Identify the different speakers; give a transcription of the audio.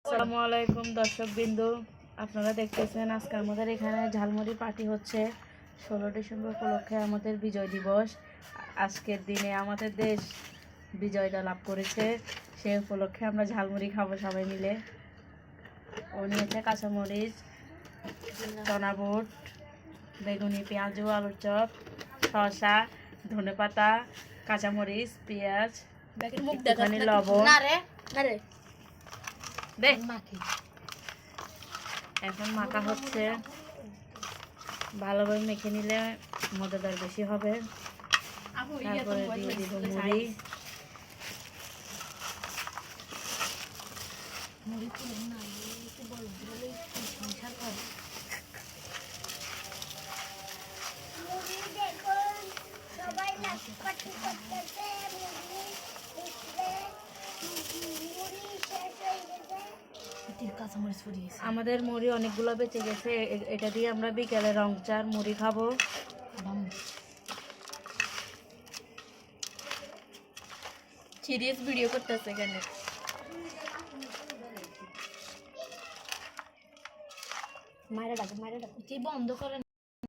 Speaker 1: আসসালামু আলাইকুম দর্শক বিন্দু, আপনারা দেখতেছেন আজকে আমাদের এখানে ঝালমুড়ি পার্টি হচ্ছে। 16 ডিসেম্বর উপলক্ষে আমাদের বিজয় দিবস। আজকের দিনে আমাদের দেশ বিজয়টা লাভ করেছে, সেই উপলক্ষে আমরা ঝালমুড়ি খাবো সবাই মিলে। ও নিয়েছে কাঁচামরিচ, চনা বুট, বেগুনি, পেঁয়াজু, আলুর চপ, শসা, ধনেপাতা, কাঁচামরিচ, পেঁয়াজ, একটুখানি লবণ। এখন মাখা হচ্ছে, ভালোভাবে মেখে নিলে মজাদার বেশি হবে। তারপরে দিয়ে দিব মুড়ি। আমাদের মুড়ি অনেকগুলো বেঁচে গেছে, এটা দিয়ে আমরা বিকেলে রং চার মুড়ি খাবো।
Speaker 2: সিরিয়াস ভিডিও করতেছে এখানে।
Speaker 1: মায়েরা ডাকে, কি বন্ধ করেন।